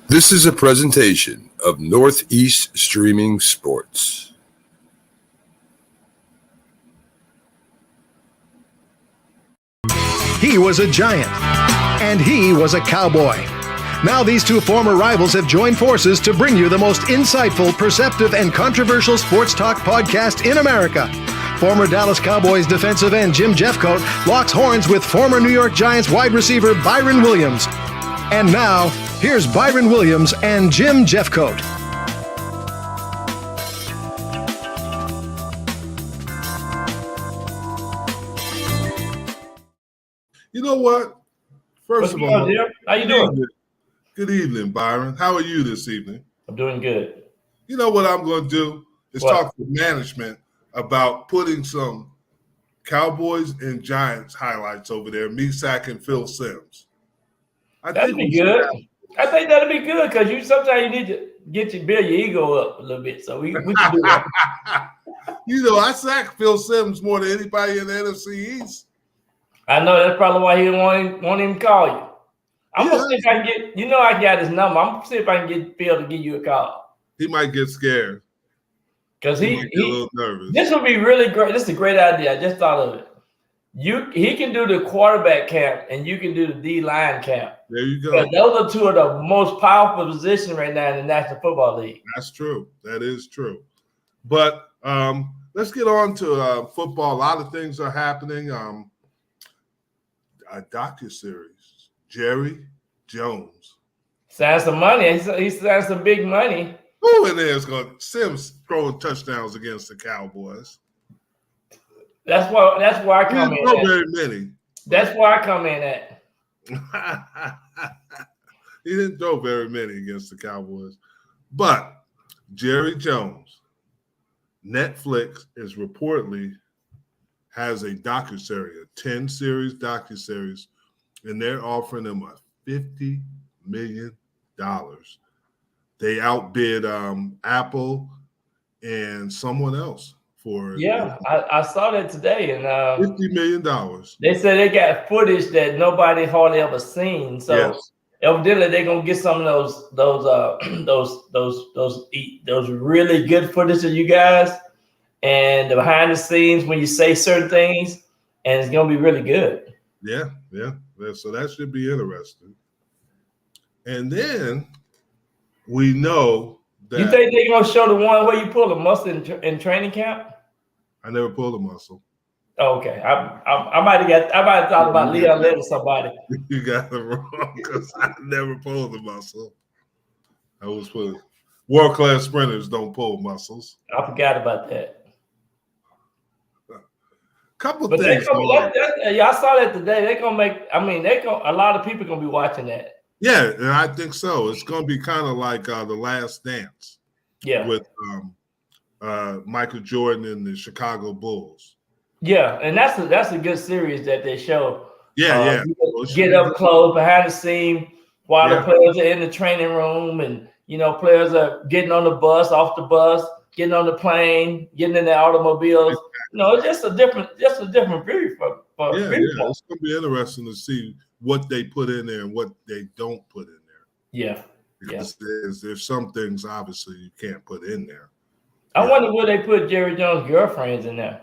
This is a presentation of Northeast Streaming Sports. He was a Giant, and he was a Cowboy. Now these two former rivals have joined forces to bring you the most insightful, perceptive, and controversial sports talk podcast in America. Former Dallas Cowboys defensive end Jim Jeffcost locks horns with former New York Giants wide receiver Byron Williams. And now, here's Byron Williams and Jim Jeffcost. You know what? First of all, Jim? How you doing? Good evening, Byron. How are you this evening? I'm doing good. You know what I'm going to do is What? talk to management about putting some Cowboys and Giants highlights over there, Mesack and Phil Simms. That'd be good. I think that'd be good because sometimes you need to build your ego up a little bit. So we can do that. You know, I sacked Phil Simms more than anybody in the NFC East. I know that's probably why he didn't want him to call you. I'm gonna see if I can get. I got his number. I'm gonna see if I can get Phil to give you a call. He might get scared Because he might get a little nervous. This would be really great. This is a great idea. I just thought of it. He can do the quarterback camp and you can do the D-line camp. There you go. Those are two of the most powerful positions right now in the National Football League. That's true. That is true. But let's get on to football. A lot of things are happening. A docuseries, Jerry Jones. Signed some money. He signed some big money. Who in there is going to Simms throwing touchdowns against the Cowboys? That's where I come in. Not very many. That's where I come in at. He didn't throw very many against the Cowboys. But Jerry Jones, Netflix is reportedly has a docuseries, a 10-series docuseries, and they're offering him $50 million. They outbid Apple and someone else for I saw that today, and $50 million. They said they got footage that nobody hardly ever seen. So Yes. evidently they're gonna get some of those really good footage of you guys and the behind the scenes when you say certain things, and it's gonna be really good. Yeah. So that should be interesting. And then we know that You think they're gonna show the one where you pull a muscle in training camp? I never pulled a muscle. Oh, okay, I might have thought about Leon Lett or somebody. You got it wrong because I never pulled a muscle. I was put world-class sprinters don't pull muscles. I forgot about that. Couple But things. I saw that today. They're gonna make. I mean, a lot of people gonna be watching that. Yeah, and I think so. It's going to be kind of like The Last Dance. Yeah. With Michael Jordan and the Chicago Bulls. Yeah, and that's a good series that they show. Yeah. Get up close behind the scene while the players are in the training room, and players are getting on the bus, off the bus, getting on the plane, getting in the automobiles. It's just a different view for people. It's going to be interesting to see what they put in there and what they don't put in there. Yeah. Because there's some things obviously you can't put in there. I wonder will they put Jerry Jones' girlfriends in there?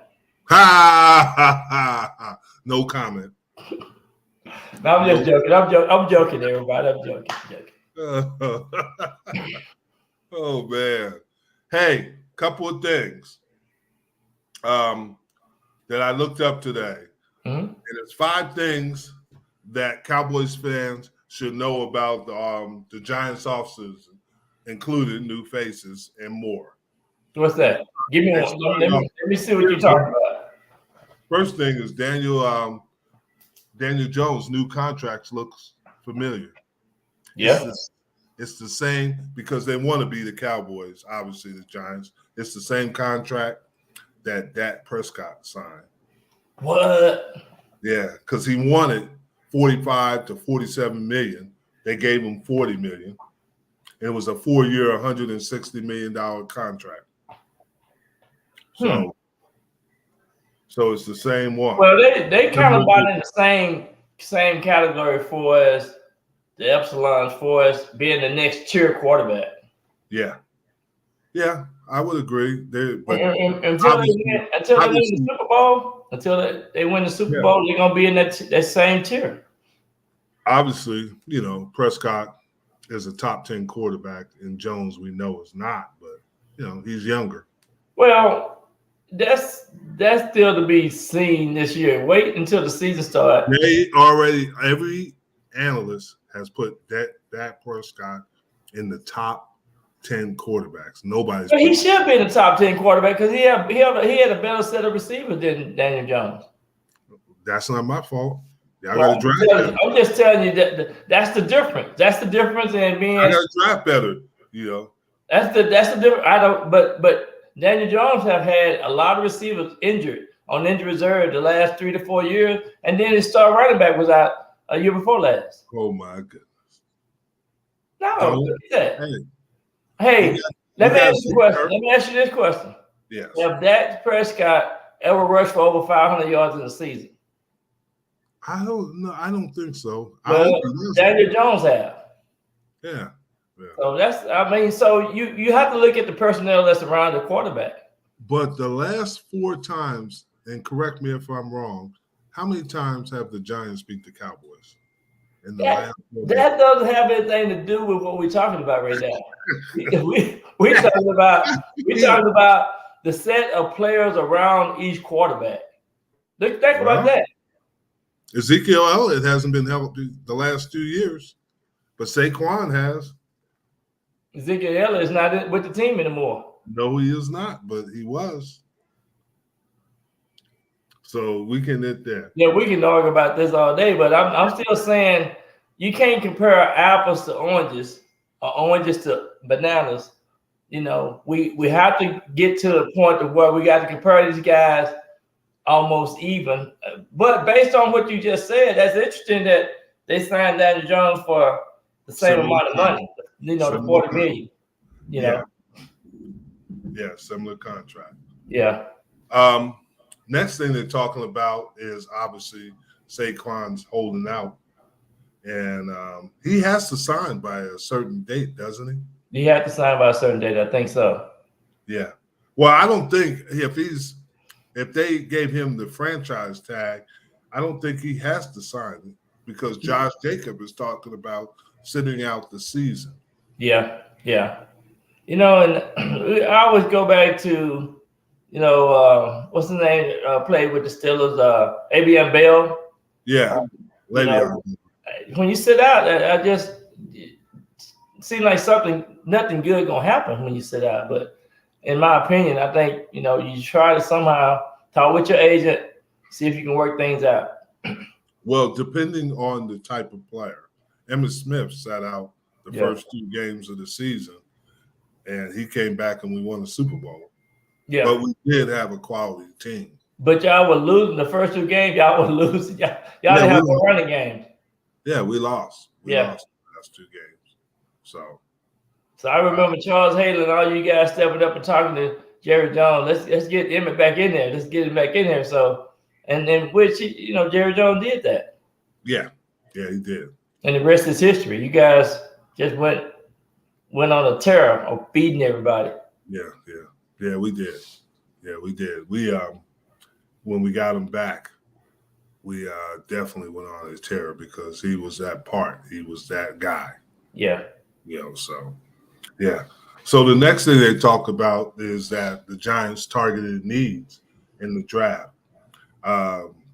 Ha! No comment. No, I'm just joking. I'm joking, everybody. I'm joking. Oh man. Hey, couple of things that I looked up today. Mm-hmm. And it's 5 things that Cowboys fans should know about the Giants offseason, including new faces and more. What's that? Give me one. Let me see what you're talking about. First thing is Daniel Jones' new contract looks familiar. Yeah. It's the same because they want to be the Cowboys, obviously the Giants. It's the same contract that Dak Prescott signed. What? Yeah, because he wanted 45 to 47 million. They gave him 40 million. It was a 4-year, $160 million contract. So it's the same one. Well, they kind of bought in the same category for as the Epsilons for us being the next tier quarterback. Yeah, I would agree. Until they win the Super Bowl, they win the Super Bowl, they're gonna be in that same tier. Obviously, Prescott is a top 10 quarterback, and Jones we know is not, but he's younger. Well, that's still to be seen this year. Wait until the season starts. Every analyst has put that Prescott in the top 10 quarterbacks. Nobody's. But he should be in the top 10 quarterback because he had a better set of receivers than Daniel Jones. That's not my fault. I got to draft better. I'm just telling you that's the difference. That's the difference in being. I got to draft better. That's the difference. I don't. But Daniel Jones have had a lot of receivers injured on injury reserve the last 3 to 4 years, and then his star running back was out a year before last. Oh my goodness! No, hey, let me ask you this question. Yes. Have Dak Prescott ever rushed for over 500 yards in a season? I don't know. I don't think so. Well, Daniel Jones have. Yeah. So so you have to look at the personnel that's around the quarterback. But the last 4 times, and correct me if I'm wrong, how many times have the Giants beat the Cowboys? That doesn't have anything to do with what we're talking about right now. we're talking about the set of players around each quarterback. Think about that. Ezekiel Elliott hasn't been healthy the last 2 years, but Saquon has. Ezekiel Elliott is not with the team anymore. No, he is not, but he was. So we can hit that. Yeah, we can argue about this all day, but I'm still saying you can't compare apples to oranges or oranges to bananas. We have to get to the point of where we got to compare these guys almost even. But based on what you just said, that's interesting that they signed Daniel Jones for the same amount of money. The $40 million. Yeah, similar contract. Yeah. Next thing they're talking about is obviously Saquon's holding out, and he has to sign by a certain date, doesn't he? He had to sign by a certain date. I think so. Yeah. Well, I don't think if they gave him the franchise tag, I don't think he has to sign it because Josh Jacobs is talking about sitting out the season. Yeah. And I always go back to, what's his name? Played with the Steelers, ABM Bell. Yeah. When you sit out, I just seems like nothing good gonna happen when you sit out. But in my opinion, I think you try to somehow talk with your agent, see if you can work things out. Well, depending on the type of player, Emmitt Smith sat out the first 2 games of the season, and he came back and we won the Super Bowl. Yeah, but we did have a quality team. But y'all were losing the first 2 games. Y'all were losing. Y'all didn't have no running game. Yeah, we lost. We lost the last 2 games. So I remember Charles Haley and all you guys stepping up and talking to Jerry Jones. Let's get Emmett back in there. Let's get him back in there. So, and then which Jerry Jones did that. Yeah, he did. And the rest is history. You guys just went on a tear of beating everybody. Yeah, we did. Yeah, we did. We when we got him back, we definitely went on a tear because he was that part. He was that guy. Yeah. So yeah. So the next thing they talk about is that the Giants targeted needs in the draft.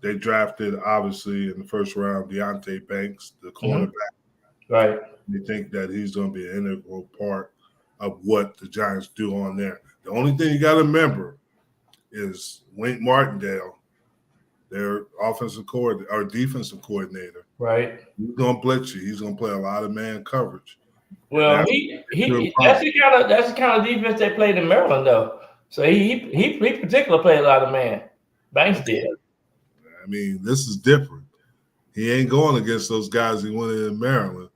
They drafted, obviously, in the first round, Deonte Banks, the cornerback. Mm-hmm. Right. They think that he's going to be an integral part of what the Giants do on there. The only thing you got to remember is Wink Martindale, their defensive coordinator. Right. He's going to blitz you. He's going to play a lot of man coverage. Well, that's the kind of defense they played in Maryland, though. So he particularly played a lot of man. Banks did. I mean, this is different. He ain't going against those guys he went in Maryland.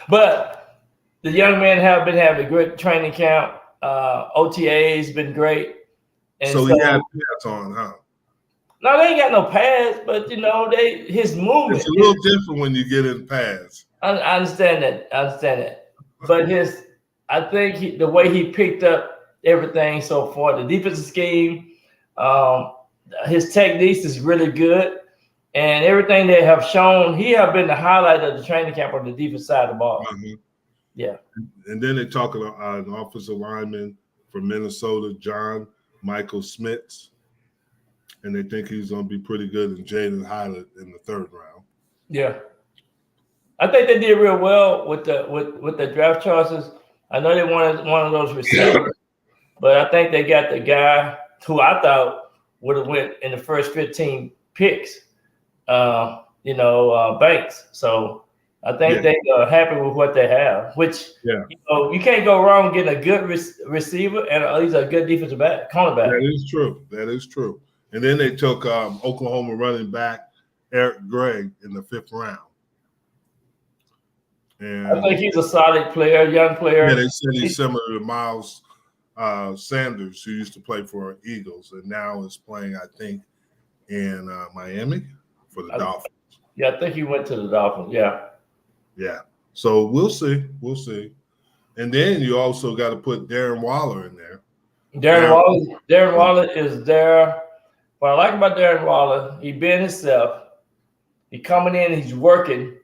But the young men have been having a good training camp. OTA's been great. And so he had pads on, huh? No, they ain't got no pads, but his movement. It's a little different when you get in pads. I understand that. But I think the way he picked up everything so far, the defensive scheme, his techniques is really good, and everything they have shown, he have been the highlight of the training camp on the defense side of the ball. Mm-hmm. Yeah. And then they talk about an offensive lineman from Minnesota, John Michael Smits. And they think he's going to be pretty good in Jaden Highland in the 3rd round. Yeah, I think they did real well with the draft choices. I know they wanted one of those receivers, but I think they got the guy who I thought would have went in the first 15 picks. Banks. So I think they are happy with what they have. Which you can't go wrong getting a good receiver and at least a good defensive cornerback. That is true. And then they took Oklahoma running back Eric Gregg in the 5th round. And I think he's a solid player, young player. Yeah, they said he's similar to Miles Sanders, who used to play for Eagles and now is playing, I think, in Miami for the Dolphins. Yeah, I think he went to the Dolphins. Yeah. Yeah. So we'll see. And then you also got to put Darren Waller in there. Darren Waller is there. What I like about Darren Waller, he been himself. He coming in, he's working,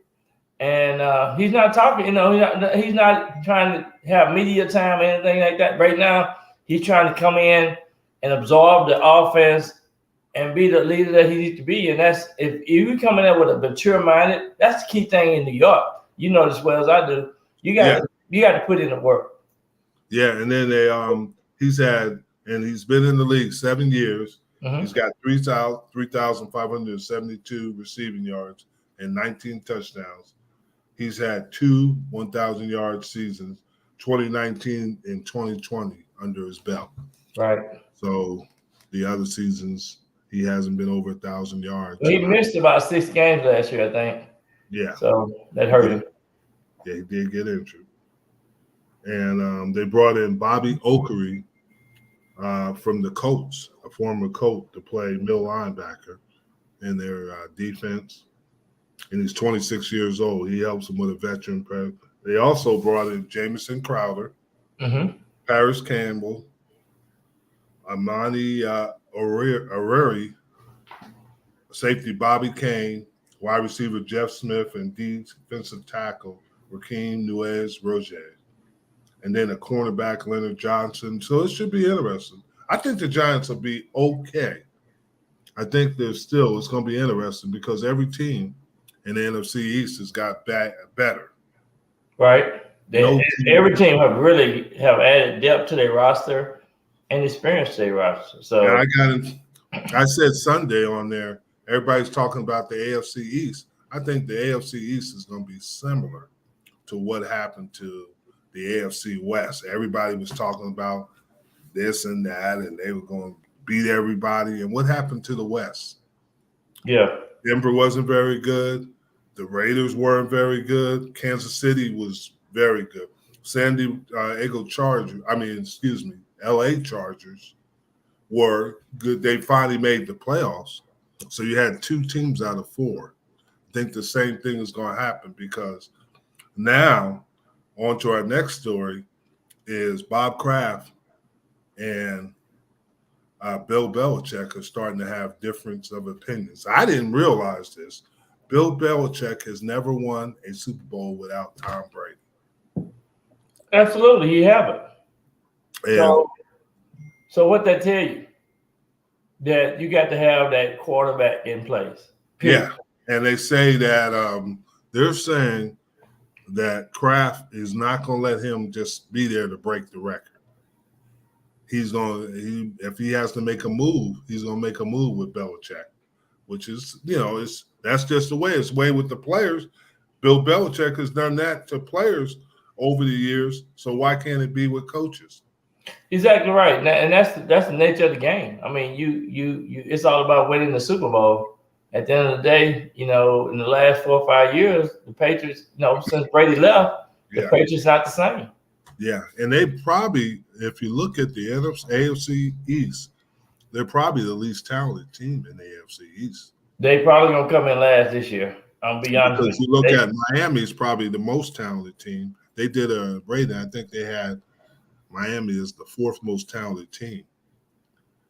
and he's not talking. He's not trying to have media time or anything like that. Right now, he's trying to come in and absorb the offense and be the leader that he needs to be. And that's if you come in there with a mature minded, that's the key thing in New York. You know as well as I do. You got to put in the work. Yeah, and then he's been in the league 7 years. Mm-hmm. He's got 3,572 receiving yards and 19 touchdowns. He's had 2 1,000-yard seasons, 2019 and 2020 under his belt. Right. So the other seasons, he hasn't been over 1,000 yards. Well, he missed about 6 games last year, I think. Yeah. So that hurt him. Yeah, he did get injured. And they brought in Bobby Okery from the Colts, a former Colt, to play middle linebacker in their defense. And he's 26 years old. He helps them with a veteran. They also brought in Jamison Crowder, Paris Campbell, Amani Areri, safety Bobby Kane, wide receiver Jeff Smith, and defensive tackle Rakeem Nuez-Roger. And then a cornerback, Leonard Johnson. So it should be interesting. I think the Giants will be okay. I think it's going to be interesting because every team in the NFC East has got better. Right. Every team have added depth to their roster and experience to their roster. So I said Sunday on there, everybody's talking about the AFC East. I think the AFC East is going to be similar to what happened to the AFC West. Everybody was talking about this and that, and they were going to beat everybody. And what happened to the West? Yeah. Denver wasn't very good. The Raiders weren't very good. Kansas City was very good. LA Chargers were good. They finally made the playoffs. So you had 2 teams out of 4. I think the same thing is going to happen because now on to our next story is Bob Kraft and Bill Belichick are starting to have difference of opinions. I didn't realize this. Bill Belichick has never won a Super Bowl without Tom Brady. Absolutely, he haven't. Yeah. So what that tell you? That you got to have that quarterback in place. Period. Yeah, and they say that they're saying that Kraft is not going to let him just be there to break the record. If he has to make a move, he's going to make a move with Belichick, which is, that's just the way. It's the way with the players. Bill Belichick has done that to players over the years, so why can't it be with coaches? Exactly right, and that's the nature of the game. I mean, you it's all about winning the Super Bowl. At the end of the day, in the last 4 or 5 years, the Patriots, since Brady left, the Patriots not the same. Yeah, and they probably, if you look at the AFC East, they're probably the least talented team in the AFC East. They probably gonna come in last this year. I'll be honest with you. Because you look at Miami's probably the most talented team. They did a rating. I think they had Miami is the fourth most talented team,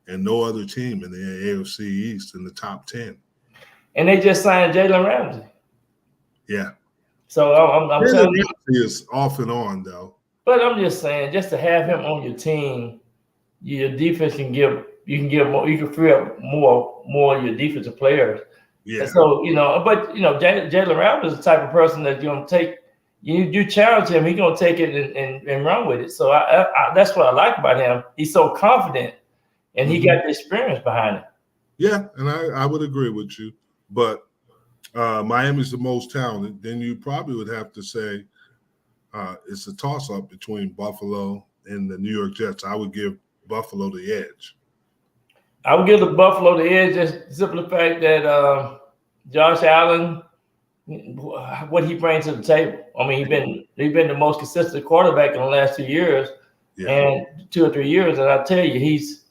and no other team in the AFC East in the top 10. And they just signed Jalen Ramsey. Yeah. So I'm telling you, he is off and on though. But I'm just saying, just to have him on your team, your defense can give more. You can free up more of your defensive players. Yeah. And so Jalen Ramsey is the type of person that you're gonna take. You challenge him, he's gonna take it and run with it. So I that's what I like about him. He's so confident, and he got the experience behind him. Yeah, and I would agree with you. But Miami's the most talented. Then you probably would have to say it's a toss-up between Buffalo and the New York Jets. I would give Buffalo the edge. I would give the Buffalo the edge just simply the fact that Josh Allen, what he brings to the table. I mean, he's been the most consistent quarterback in the last 2 years, and 2 or 3 years. And I tell you, he's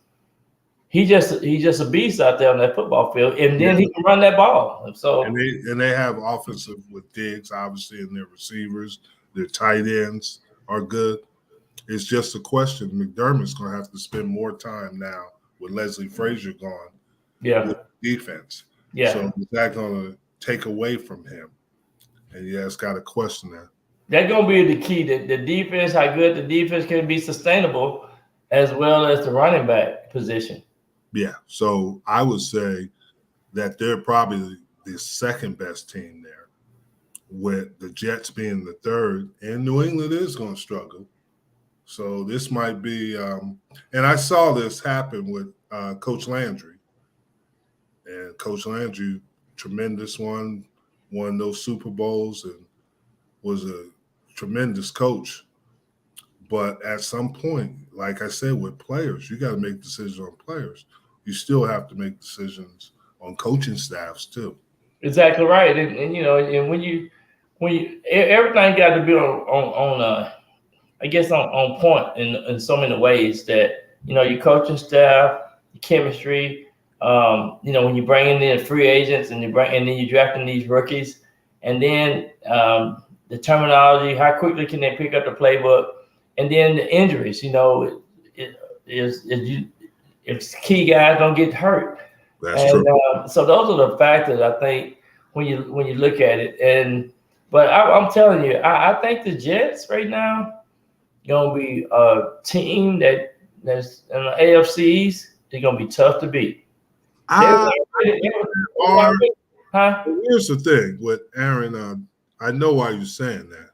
just a beast out there on that football field, and then he can run that ball. So and they have offensive with Diggs, obviously, and their receivers, their tight ends are good. It's just a question. McDermott's going to have to spend more time now with Leslie Frazier gone. Yeah, with defense. Yeah. So is that going to take away from him? And it's got to question that. That's going to be the key. The defense, how good the defense can be sustainable, as well as the running back position. Yeah. So I would say that they're probably the second best team there, with the Jets being the third, and New England is going to struggle. So this might be and I saw this happen with Coach Landry. And Coach Landry, tremendous won those Super Bowls and was a tremendous coach. But at some point, like I said, with players, you got to make decisions on players. You still have to make decisions on coaching staffs too. Exactly right. And and when you everything got to be on I guess on point in so many ways that, your coaching staff, your chemistry, when you bring in free agents and then you're drafting these rookies, and then the terminology, how quickly can they pick up the playbook, and then the injuries, if key guys don't get hurt. That's true. So those are the factors, I think, when you look at it. But I'm telling you, I think the Jets right now going to be a team that's in the AFC East. They're going to be tough to beat. Here's the thing with Aaron. I know why you're saying that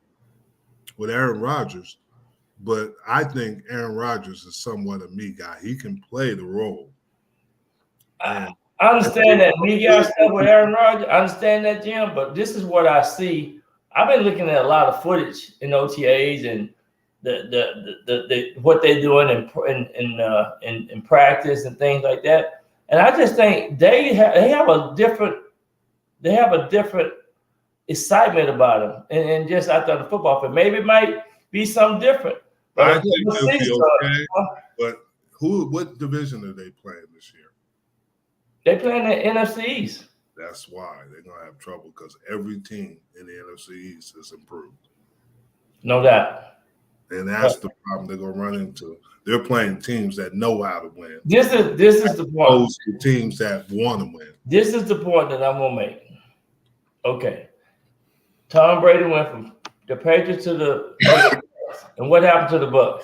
with Aaron Rodgers, but I think Aaron Rodgers is somewhat a me guy. He can play the role. I understand that me guy stuff with Aaron Rodgers. I understand that, Jim. But this is what I see. I've been looking at a lot of footage in OTAs and the what they're doing in practice and things like that. And I just think they have a different excitement about them and just out there on the football field. Maybe it might be something different. But I think they'll be okay. But what division are they playing this year? They playing the NFC East. That's why they're gonna have trouble, because every team in the NFC East has improved. No doubt. And that's the problem they're gonna run into. They're playing teams that know how to win. This is the point. Those teams that want to win. This is the point that I'm gonna make. Okay. Tom Brady went from the Patriots to the Bucs. And what happened to the Bucs?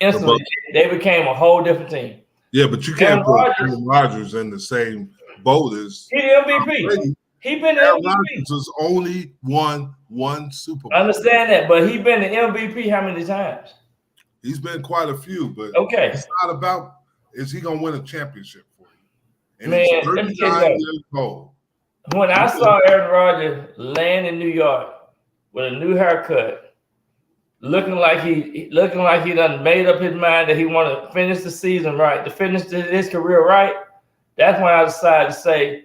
Instantly, they became a whole different team. Yeah, but you can't put Aaron Rodgers in the same boat as he the MVP. He been the Aaron MVP. Rodgers has only won one Super Bowl. I understand that, but he been the MVP how many times? He's been quite a few, but okay, it's not about is he gonna win a championship for you? And man, he's 39 years old. When I saw Aaron Rodgers land in New York with a new haircut, looking like he done made up his mind that he wanted to finish the season right, to finish his career right, that's when I decided to say,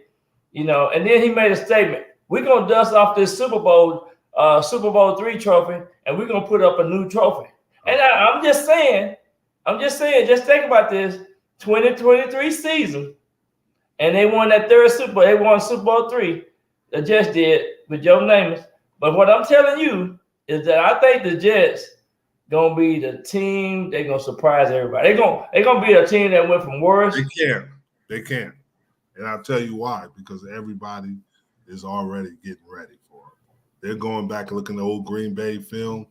and then he made a statement. We're going to dust off this Super Bowl III trophy, and we're going to put up a new trophy. And I'm just saying, just think about this 2023 season. And they won that third Super Bowl. They won Super Bowl 3. The Jets did with Joe Namath. But what I'm telling you is that I think the Jets gonna be the team. They're gonna surprise everybody. They're gonna be a team that went from worse. They can't. And I'll tell you why. Because everybody is already getting ready for it. They're going back and looking at the old Green Bay film.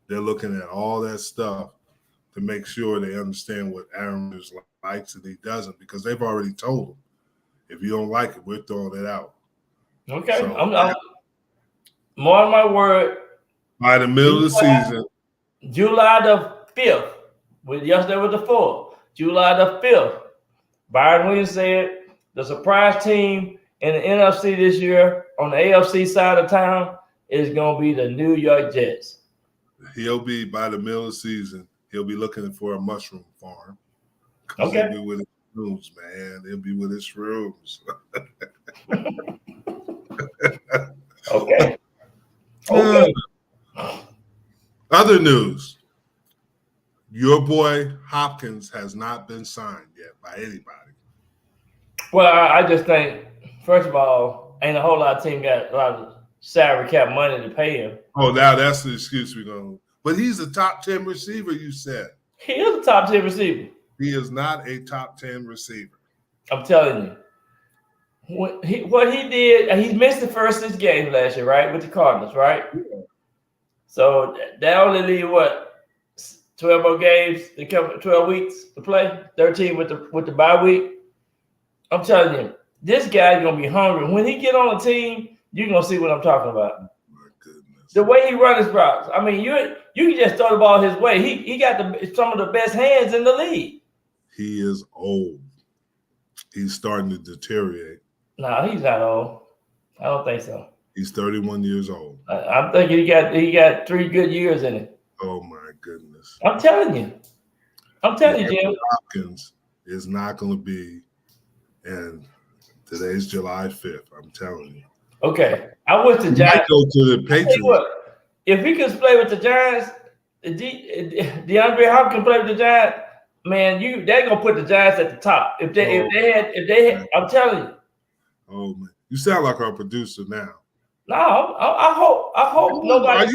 They're looking at all that stuff to make sure they understand what Aaron Rodgers likes and he doesn't, because they've already told him, if you don't like it, we're throwing it out. Okay. So, I'm more than my word. By the middle of the season. July the 5th. Yesterday was the 4th. July the 5th. Byron Williams said the surprise team in the NFC this year on the AFC side of town is going to be the New York Jets. He'll be, by the middle of the season, he'll be looking for a mushroom farm. Okay. He'll be with his shrooms, man. He'll be with his shrooms. Okay. Other news. Your boy Hopkins has not been signed yet by anybody. Well, I just think, first of all, ain't a whole lot of team got a lot of salary cap money to pay him. Oh, now that's the excuse we're going to. But he's a top 10 receiver, you said. He is a top 10 receiver. He is not a top 10 receiver. I'm telling you. What he did, he missed the first 6 games last year, right, with the Cardinals, right? Yeah. So that only leave 12 more games to come, 12 weeks to play, 13 with the bye week. I'm telling you, this guy's gonna be hungry. When he get on a team, you're gonna see what I'm talking about. Oh, my goodness. The way he runs his routes. I mean, you can just throw the ball his way. He got some of the best hands in the league. He is old. He's starting to deteriorate. No, he's not old. I don't think so. He's 31 years old. I'm thinking he got 3 good years in it. Oh my goodness! I'm telling you, Jim. Hopkins is not going to be. And today's July 5th. I'm telling you. Okay, I wish the Giants go to the Patriots. If he could play with the Giants, DeAndre Hopkins play with the Giants. Man, they're gonna put the Giants at the top. If they had, I'm telling you. Oh man, you sound like our producer now. No, I hope nobody.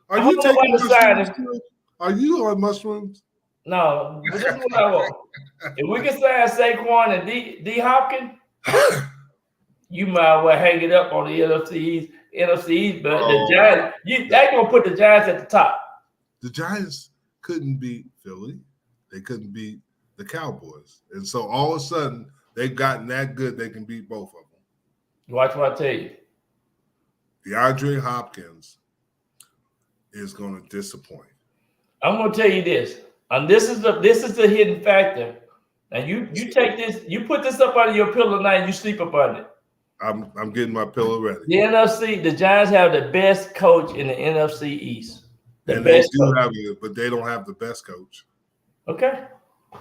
Are you taking mushrooms? Are you on mushrooms? No, this is what I want. If we can sign Saquon and D Hopkins, you might well hang it up on the NFC East, but the Giants, they're gonna put the Giants at the top. The Giants couldn't beat Philly. They couldn't beat the Cowboys. And so all of a sudden, they've gotten that good they can beat both of them. Watch what I tell you. DeAndre Hopkins is going to disappoint. I'm going to tell you this. And this is the hidden factor. And you take this, you put this up under your pillow tonight and you sleep up on it. I'm getting my pillow ready. The Giants have the best coach in the NFC East. But they don't have the best coach. Okay.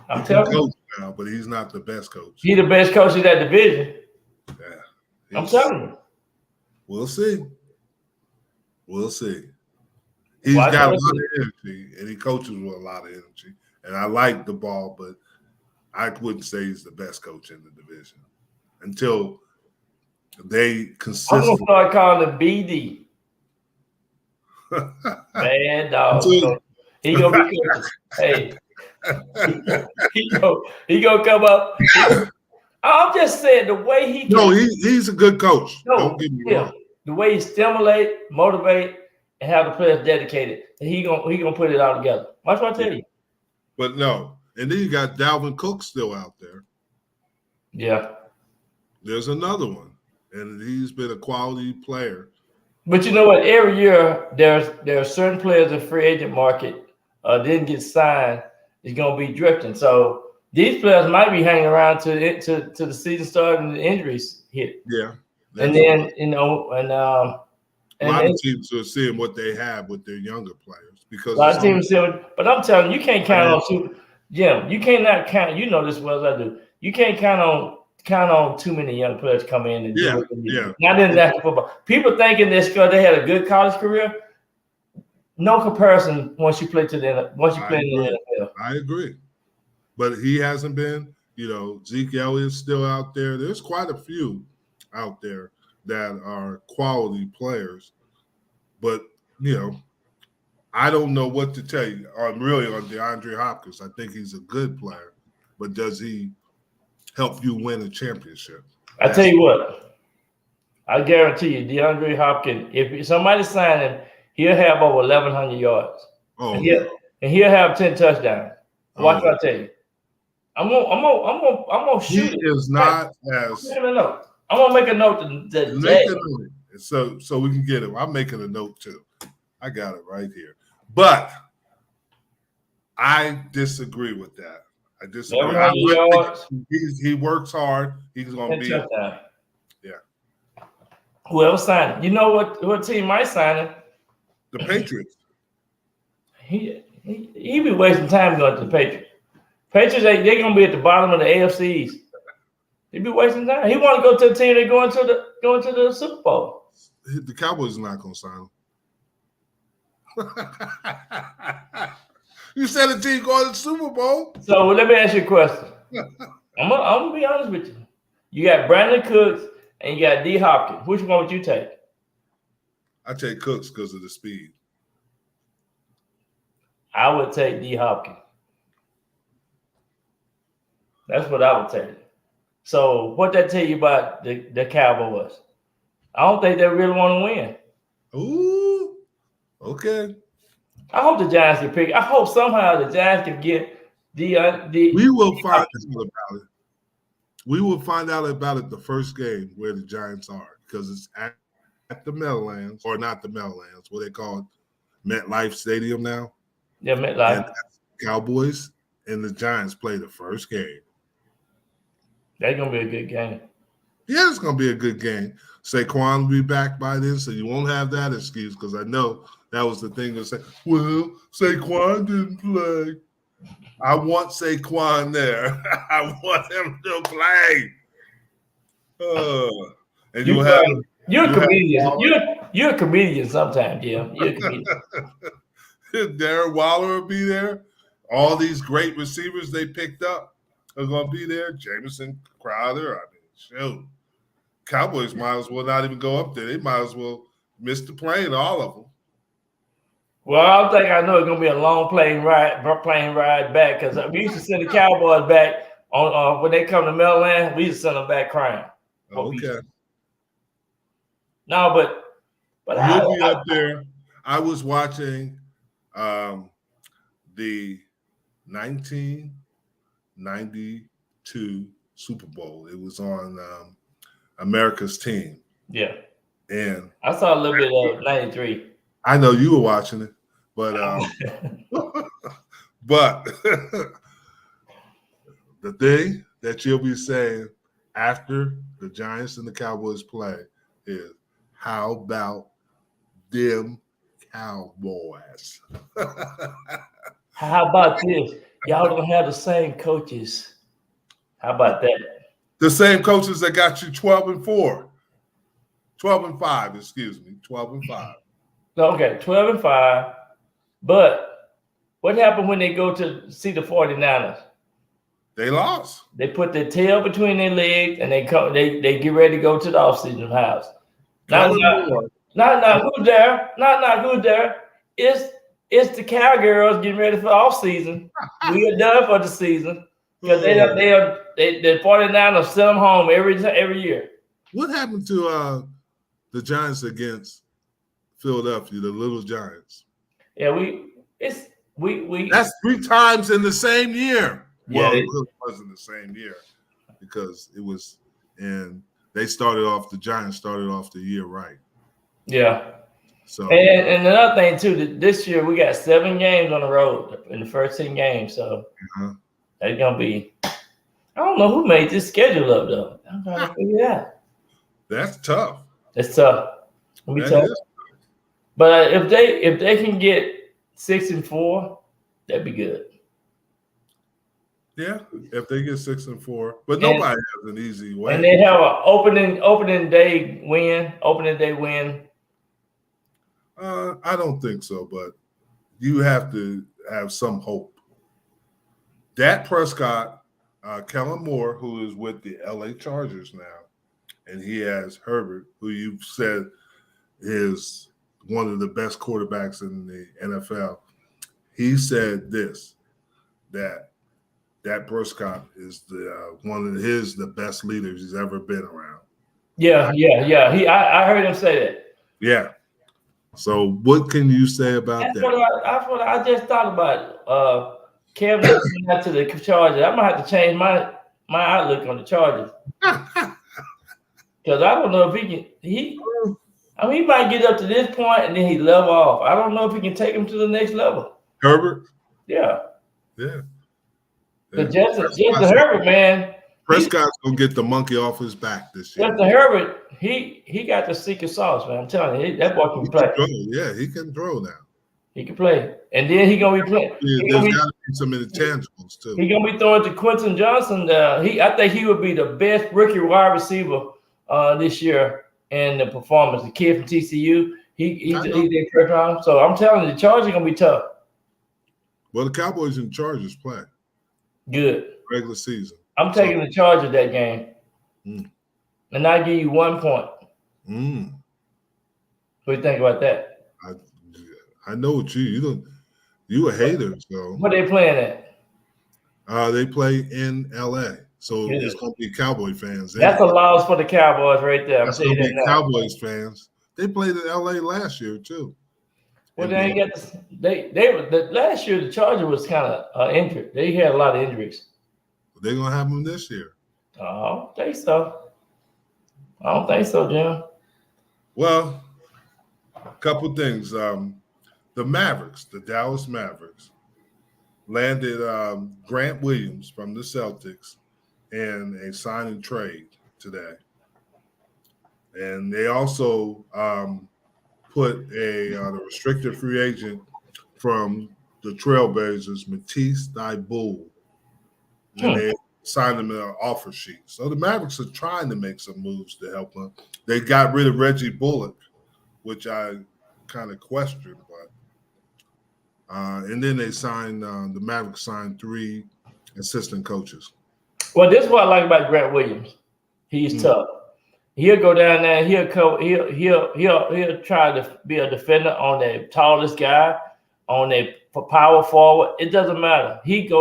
I'm telling you. Now, but he's not the best coach. He's the best coach in that division. Yeah. I'm telling you. We'll see. He's got a lot of energy, and he coaches with a lot of energy. And I like the ball, but I wouldn't say he's the best coach in the division until they consistently. I'm going to start calling him BD. Bad dog. He going to be coaching. Hey. He gonna come up. I'm just saying the way he. No, he's a good coach. Don't get me wrong. The way he stimulate, motivate, and have the players dedicated, and he gonna put it all together. Watch what I tell you. But no, and then you got Dalvin Cook still out there. Yeah. There's another one, and he's been a quality player. But you know what? Every year there are certain players in the free agent market didn't get signed. Is going to be drifting. So these players might be hanging around to the season start and the injuries hit. Yeah. And then, a lot of teams are seeing what they have with their younger players. Because a lot of teams but I'm telling you, you can't count on Jim, you cannot count, you know this as well as I do. You can't count on too many young players come in and do what they do. Not in national football. People thinking this because they had a good college career. no comparison once you play in the NFL. I agree, but he hasn't been. Zeke Elliott's still out there. There's quite a few out there that are quality players, but I don't know what to tell you. I'm really on DeAndre Hopkins. I think he's a good player, but does he help you win a championship? I tell you what, I guarantee you, DeAndre Hopkins, if somebody sign him, he'll have over 1,100 yards. Oh, and he'll have 10 touchdowns. Watch what I tell you. I'm gonna shoot. He is not as. No. I'm gonna make a note to make a note, so we can get it. I'm making a note too. I got it right here, but I disagree with that. I disagree. He works hard. He's gonna be. Yeah. Whoever signed him, you know what team might sign him? The Patriots. He be wasting time going to the Patriots. Patriots, they're gonna be at the bottom of the AFCs. He be wasting time. He want to go to the team that going to the Super Bowl. The Cowboys are not gonna sign him. You said the team going to the Super Bowl. So let me ask you a question. I'm gonna be honest with you. You got Brandon Cooks and you got D Hopkins. Which one would you take? I take Cooks because of the speed. I would take D Hopkins. That's what I would take. So what that tell you about the Cowboys? I don't think they really want to win. Ooh, okay. I hope the Giants can pick. I hope somehow the Giants can get the. We will find out about it. We will find out about it the first game where the Giants are, because it's at the Meadowlands, or not the Meadowlands, what they call it, MetLife Stadium now. Yeah, MetLife. And Cowboys and the Giants play the first game. That's gonna be a good game. Yeah, it's gonna be a good game. Saquon will be back by then, so you won't have that excuse, because I know that was the thing to say, well, Saquon didn't play. I want Saquon there. I want him to play. And you're a comedian. You're a comedian sometimes, yeah. You're a comedian. Darren Waller will be there. All these great receivers they picked up are going to be there. Jameson, Crowder. I mean, shoot. Cowboys might as well not even go up there. They might as well miss the plane, all of them. Well, I think I know it's going to be a long plane ride back, because we used to send the Cowboys back on when they come to Maryland. We used to send them back crying. Okay. No, but you'll be up there. I was watching the 1992 Super Bowl. It was on America's Team. Yeah. And I saw a little bit of 93. I know you were watching it, but but the thing that you'll be saying after the Giants and the Cowboys play is, how about them Cowboys? How about this? Y'all don't have the same coaches. How about that? The same coaches that got you 12-4. 12-5, excuse me. 12-5. Okay, 12-5. But what happened when they go to see the 49ers? They lost. They put their tail between their legs and they get ready to go to the offseason house. Not who's there. Not who's there. It's the Cowgirls getting ready for offseason. We are done for the season. Because the 49ers send them home every year. What happened to the Giants against Philadelphia, the Little Giants? Yeah, that's 3 times in the same year. Yeah, well, it wasn't the same year because it was, and the Giants started off the year right. Yeah. So and another thing too, this year we got 7 games on the road in the first 10 games. So that's gonna be, I don't know who made this schedule up though. I'm trying to figure it out. That's tough. It's tough. It'll be tough. But if they can get 6-4, that'd be good. Yeah, if they get 6-4, but nobody has an easy way. And they have an opening day win. I don't think so, but you have to have some hope. Dak Prescott, Kellen Moore, who is with the LA Chargers now, and he has Herbert, who you've said is one of the best quarterbacks in the NFL. He said this, that Dak Prescott is the best leaders he's ever been around. Yeah. I heard him say that. Yeah. So what can you say about that? That's what I just thought about. Kevin coming out to the Chargers. I'm gonna have to change my outlook on the Chargers. Because I don't know if he might get up to this point and then he level off. I don't know if he can take him to the next level. Herbert? Yeah. But Justin Herbert, man. Prescott's gonna get the monkey off his back this year. Justin Herbert, he got the secret sauce, man. I'm telling you, that boy can play. Yeah, he can throw now. He can play. And then he gonna be playing. There's gotta be some intangibles too. He gonna be throwing to Quentin Johnson. I think he would be the best rookie wide receiver this year in the performance. The kid from TCU, he's their first round. So I'm telling you, the Chargers are gonna be tough. Well, the Cowboys and Chargers play. Good. Regular season. I'm taking the Chargers that game. And I give you 1 point. What do you think about that? I know what you a hater, so what they playing at? They play in LA. So it's gonna be Cowboy fans. That's a loss for the Cowboys right there. That's gonna be Cowboys fans. They played in LA last year too. Well, they ain't got last year the Chargers was kind of injured. They had a lot of injuries. They're gonna have them this year. I don't think so, Jim. Well, a couple things. The Mavericks, the Dallas Mavericks, landed Grant Williams from the Celtics in a sign and trade today. And they also put the restricted free agent from the Trailblazers, Matisse Thybulle, and they signed him an offer sheet. So the Mavericks are trying to make some moves to help them. They got rid of Reggie Bullock, which I kind of questioned, but and then they signed the Mavericks signed 3 assistant coaches. Well, this is what I like about Grant Williams. He's tough. He'll go down there and he'll try to be a defender on the tallest guy, on a power forward. It doesn't matter. He's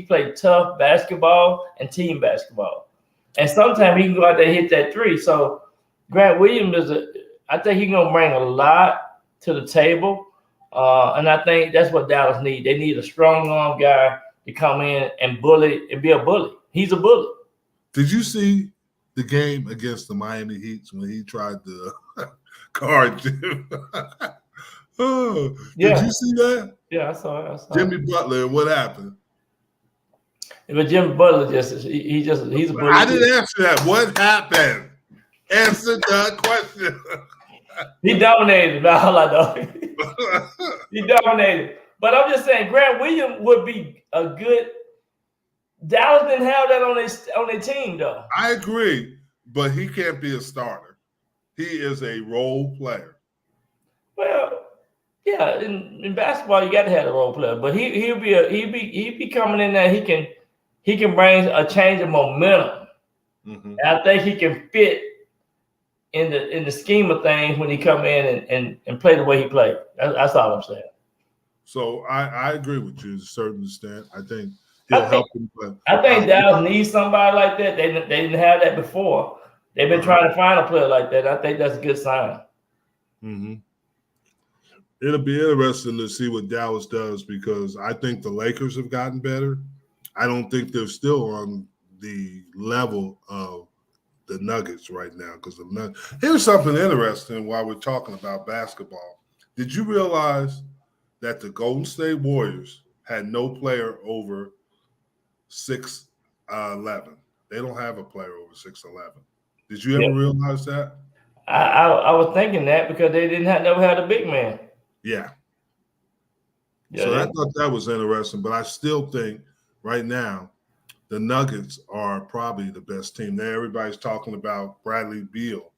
played tough basketball and team basketball. And sometimes he can go out there and hit that 3. So Grant Williams I think he's gonna bring a lot to the table. And I think that's what Dallas needs. They need a strong arm guy to come in and bully and be a bully. He's a bully. Did you see the game against the Miami Heat when he tried to guard Jim? Did you see that? Yeah, I saw it. Jimmy Butler, what happened? But Jimmy Butler he's a bully. I didn't answer that. What happened? Answer the question. He dominated. That's all I know. He dominated. But I'm just saying, Grant Williams would be a good. Dallas didn't have that on their team, though. I agree, but he can't be a starter. He is a role player. Well, yeah, in basketball you got to have a role player, but he'll be coming in there. He can bring a change of momentum. And I think he can fit in the scheme of things when he come in and play the way he played. That's all I'm saying. So I agree with you to a certain extent. I think he'll help him. But I think Dallas needs somebody like that. They didn't have that before. They've been trying to find a player like that. I think that's a good sign. It'll be interesting to see what Dallas does because I think the Lakers have gotten better. I don't think they're still on the level of the Nuggets right now because here's something interesting while we're talking about basketball. Did you realize that the Golden State Warriors had no player over 6'11"? They don't have a player over 6'11". Did you ever realize that? I was thinking that because they never had a big man. Yeah. So I thought that was interesting, but I still think right now the Nuggets are probably the best team. Now everybody's talking about Bradley Beal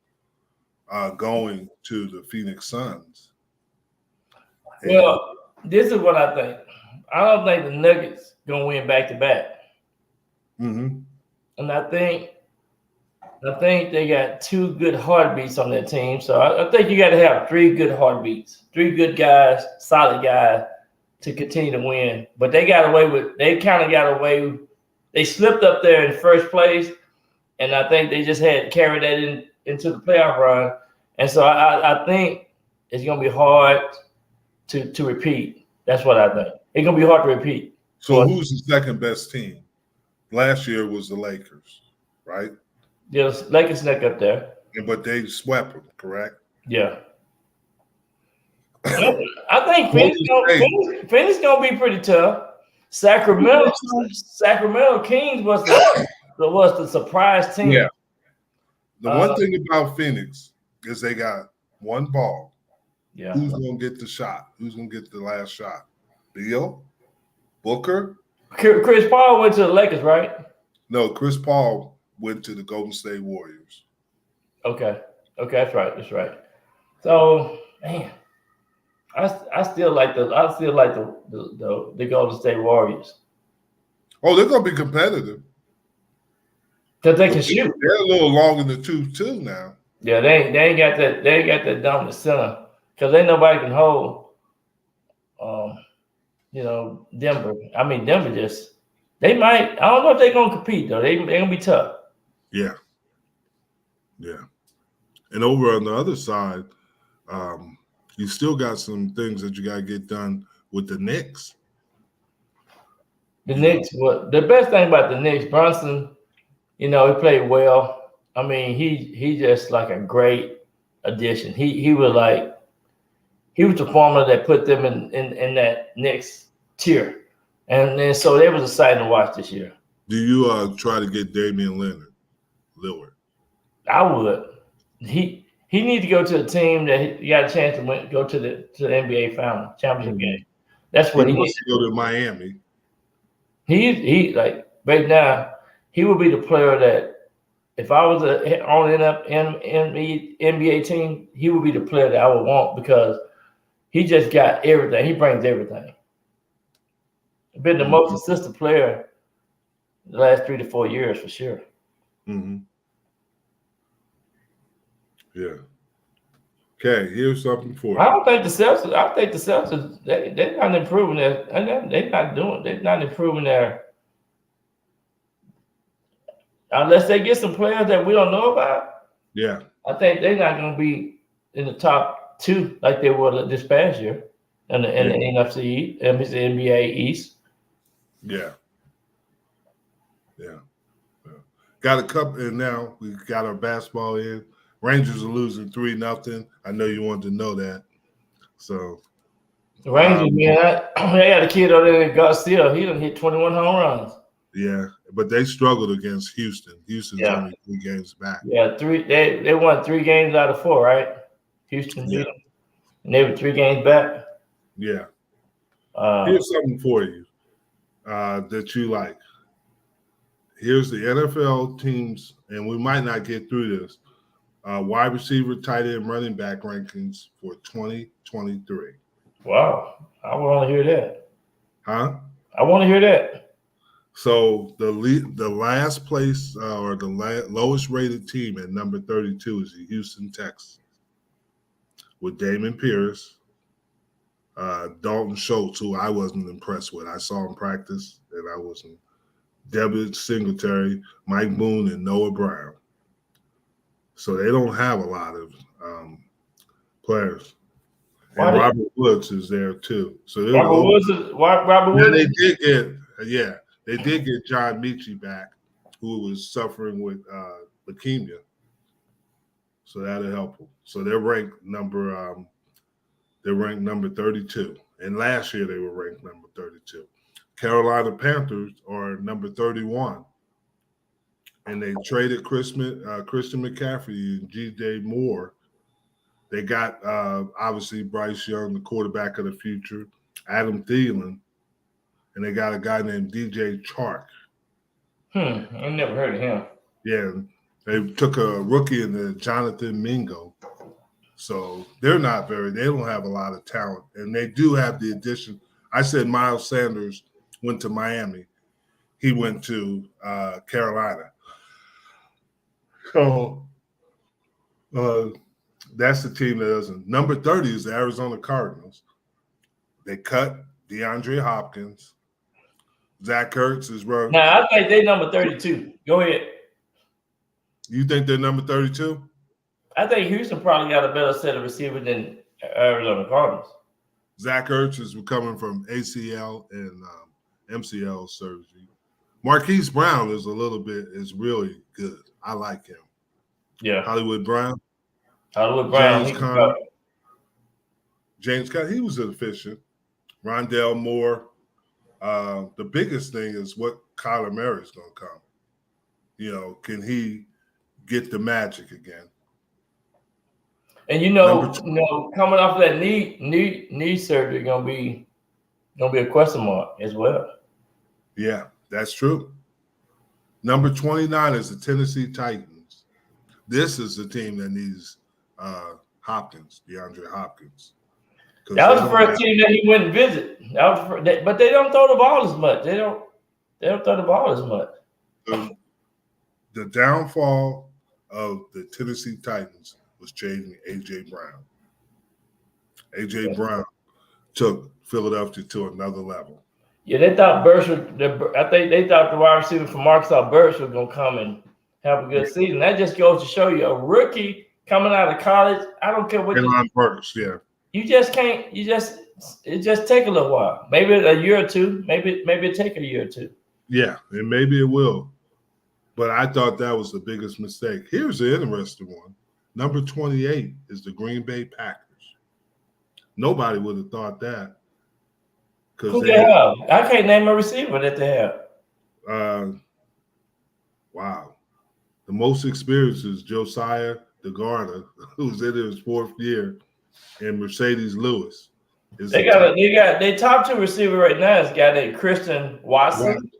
going to the Phoenix Suns. Well, This is what I think. I don't think the Nuggets gonna win back to back. Mm-hmm. And I think they got 2 good heartbeats on that team. So I think you got to have 3 good heartbeats, 3 good guys, solid guys to continue to win. But they kind of got away. They slipped up there in first place, and I think they just had carried that into the playoff run. And so I think it's gonna be hard to repeat. That's what I think. It's gonna be hard to repeat. So who's the second best team? Last year was the Lakers, right? Yeah, Lakers snuck up there. But they swept them, correct? Yeah. I think Phoenix gonna be pretty tough. Sacramento Kings was the surprise team. Yeah. The one thing about Phoenix is they got one ball. Yeah. Who's gonna get the shot? Who's gonna get the last shot? Beal? Booker? Chris Paul went to the Lakers, right? No, Chris Paul went to the Golden State Warriors. Okay, that's right. So, man, I still like the Golden State Warriors. Oh, they're gonna be competitive Because they can shoot. They're a little long in the tooth too now. Yeah, they ain't got that. They ain't got that dominant center because ain't nobody can hold. Denver. I mean, Denver just they might. I don't know if they're gonna compete though. They're gonna be tough. Yeah. And over on the other side, you still got some things that you got to get done with the Knicks. The Knicks, the best thing about the Knicks, Brunson, he played well. I mean, he just like a great addition. He was the formula that put them in that Knicks tier. And so it was exciting to watch this year. Do you try to get Damian Lillard? I would. He needs to go to a team that he got a chance to go to the NBA final championship game. That's what he needs to go to Miami. He like right now, he would be the player that if I was on an NBA team, he would be the player that I would want because he just got everything. He brings everything. Been the most consistent player the last 3 to 4 years for sure. Mm-hmm. Yeah. Okay, here's something for you. I don't think the Celtics. I think the Celtics. They're not improving their. They're not improving their. Unless they get some players that we don't know about. Yeah. I think they're not going to be in the top 2 like they were this past year in the NFC, NBA East. Yeah. Got a couple, and now we got our basketball in. Rangers are losing 3-0. I know you wanted to know that. So the Rangers, man, they got a kid over there that got still. He done hit 21 home runs. Yeah, but they struggled against Houston. Houston's only 3 games back. Yeah, they won 3 games out of 4, right? Houston beat them. And they were 3 games back. Yeah. Here's something for you that you like. Here's the NFL teams, and we might not get through this. Wide receiver, tight end, running back rankings for 2023. Wow. I want to hear that. Huh? I want to hear that. So the last place or the lowest rated team at number 32 is the Houston Texans with Damon Pierce, Dalton Schultz, who I wasn't impressed with. I saw him practice, and I wasn't. Devin Singletary, Mike Boone, and Noah Brown. So they don't have a lot of players. And Robert Woods is there too. So Robert Woods. They did get John Michie back, who was suffering with leukemia. So that'll help them. So they're ranked number 32. And last year they were ranked number 32. Carolina Panthers are number 31. And they traded Christian McCaffrey and G.J. Moore. They got, obviously, Bryce Young, the quarterback of the future, Adam Thielen, and they got a guy named DJ Chark. I never heard of him. Yeah, they took a rookie in the Jonathan Mingo. So they don't have a lot of talent. And they do have the addition. I said Miles Sanders went to Miami. He went to Carolina. So that's the team that doesn't. Number 30 is the Arizona Cardinals. They cut DeAndre Hopkins. Zach Ertz is running. Now, I think they're number 32. Go ahead. You think they're number 32? I think Houston probably got a better set of receivers than Arizona Cardinals. Zach Ertz is recovering from ACL and MCL surgery. Marquise Brown is really good. I like him. Yeah. Hollywood Brown. James Conner, he was efficient. Rondale Moore. The biggest thing is what Kyler Murray is going to come. Can he get the magic again? And coming off that knee surgery, gonna be a question mark as well. Yeah, that's true. Number 29 is the Tennessee Titans. This is the team that needs Hopkins, DeAndre Hopkins. That was the first team that he went and visit. But they don't throw the ball as much. They don't throw the ball as much. The downfall of the Tennessee Titans was changing A.J. Brown. A.J. Brown took Philadelphia to another level. Yeah, they thought I think they thought the wide receiver from Arkansas, Burks, was going to come and have a good season. That just goes to show you a rookie coming out of college. I don't care what Burks, yeah. You just can't. It just take a little while. Maybe a year or two. Maybe it take a year or two. Yeah, and maybe it will. But I thought that was the biggest mistake. Here's the interesting one. Number 28 is the Green Bay Packers. Nobody would have thought that. Who they have? I can't name a receiver that they have. Wow. The most experienced is Josiah DeGarda, who's in his 4th year, and Mercedes Lewis. They top 2 receiver right now is a guy named Christian Watson.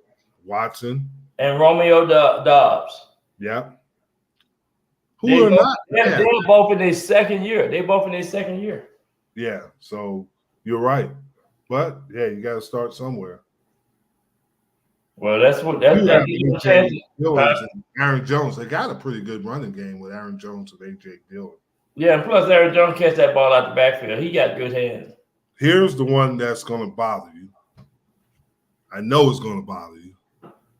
And Romeo Dobbs. Yeah. They're both in their second year. Yeah, so you're right. But yeah, you got to start somewhere. Well, that's Aaron Jones. They got a pretty good running game with Aaron Jones and A.J. Dillon. Yeah, and plus Aaron Jones catch that ball out the backfield. He got good hands. Here's the one that's going to bother you. I know it's going to bother you.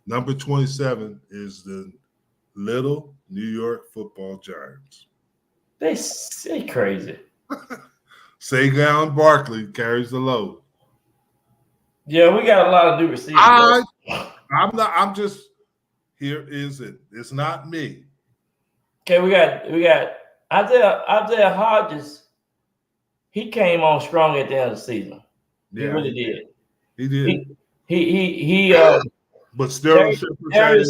Number 27 is the little New York Football Giants. They crazy. Saquon Barkley carries the load. Yeah, we got a lot of new receivers. I'm just here is it. It's not me. Okay, we got Isaiah Hodges. He came on strong at the end of the season. Yeah, he really did. He did. He but still Darren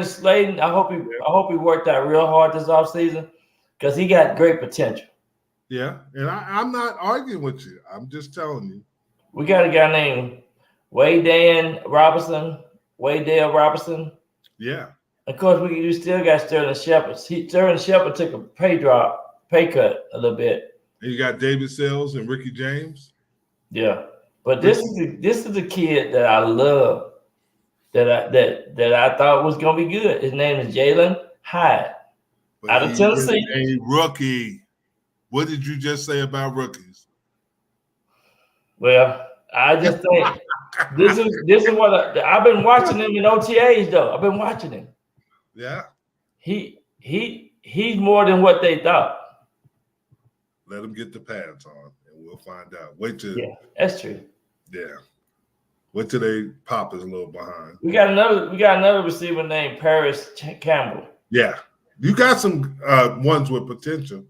Slayton. I hope he worked out real hard this offseason because he got great potential. Yeah, and I'm not arguing with you. I'm just telling you. We got a guy named Waydale Robertson. Yeah. Of course, we still got Sterling Shepard. Sterling Shepard took a pay cut a little bit. And you got David Sells and Ricky James. Yeah, but this is a kid that I love. That I thought was gonna be good. His name is Jalen Hyde, out of Tennessee. A rookie. What did you just say about rookies? Well, I just think this is what I've been watching him in OTAs though. I've been watching him. Yeah. He's more than what they thought. Let him get the pads on, and we'll find out. Wait till. Yeah, that's true. Yeah. Wait till they pop is a little behind. We got another receiver named Paris Campbell. Yeah, you got some ones with potential.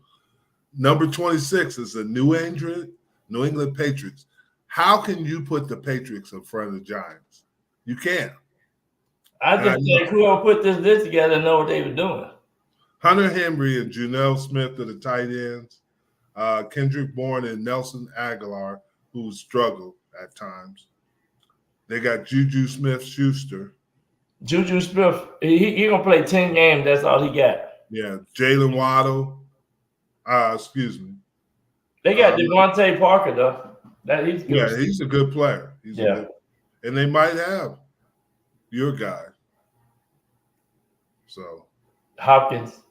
Number 26 is the New England Patriots. How can you put the Patriots in front of the Giants? You can't. I just think whoever put this together know what they were doing. Hunter Henry and Janelle Smith are the tight ends. Kendrick Bourne and Nelson Aguilar, who struggled at times. They got Juju Smith-Schuster. Juju Smith, he gonna play 10 games. That's all he got. Yeah, Jalen Waddle. Excuse me. They got Devontae Parker though. He's good. Yeah, he's a good player. And they might have your guy. So Hopkins.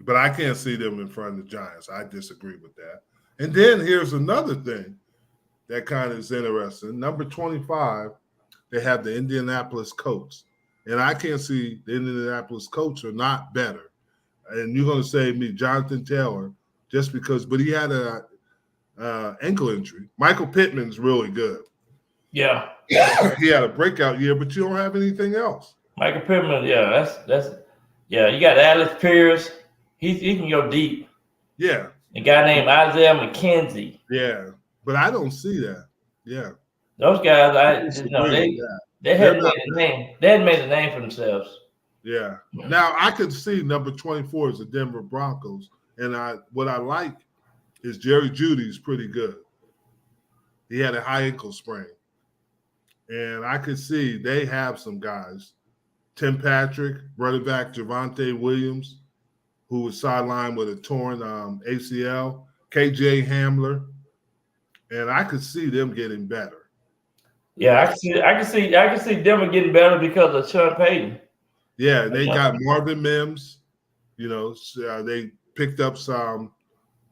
But I can't see them in front of the Giants. I disagree with that. And then here's another thing that kind of is interesting. Number 25, they have the Indianapolis Colts. And I can't see the Indianapolis Colts are not better. And you're going to say to me, Jonathan Taylor, just because, but he had a ankle injury. Michael Pittman's really good. Yeah. He had a breakout year, but you don't have anything else. Michael Pittman, yeah, that's you got Alex Pierce. He can go deep. Yeah. A guy named Isaiah McKenzie. Yeah. But I don't see that. Yeah. They hadn't made a name. They hadn't made a name for themselves. Yeah. Now I could see number 24 is the Denver Broncos. And what I like is Jerry Judy's pretty good. He had a high ankle sprain. And I could see they have some guys. Tim Patrick, running back Javonte Williams, who was sidelined with a torn ACL, KJ Hamler. And I could see them getting better. Yeah, I can see Denver getting better because of Sean Payton. Yeah, they got Marvin Mims. You know, they picked up some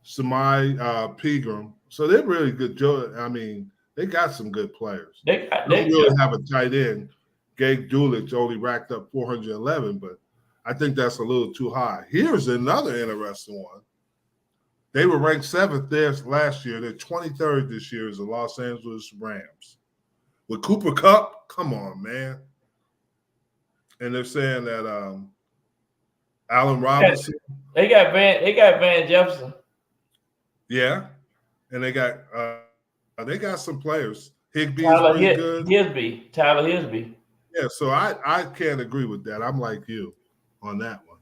Samai Pegram. So they're really good. I mean, they got some good players. They don't really have a tight end. Gabe Dulich only racked up 411, but I think that's a little too high. Here's another interesting one. They were ranked 7th there last year. They're 23rd this year as the Los Angeles Rams. With Cooper Kupp, come on, man. And they're saying that Allen Robinson. They got Van Jefferson. Yeah. And they got some players. Higbee's Tyler pretty good. Tyler Hisby. Yeah, so I can't agree with that. I'm like you on that one.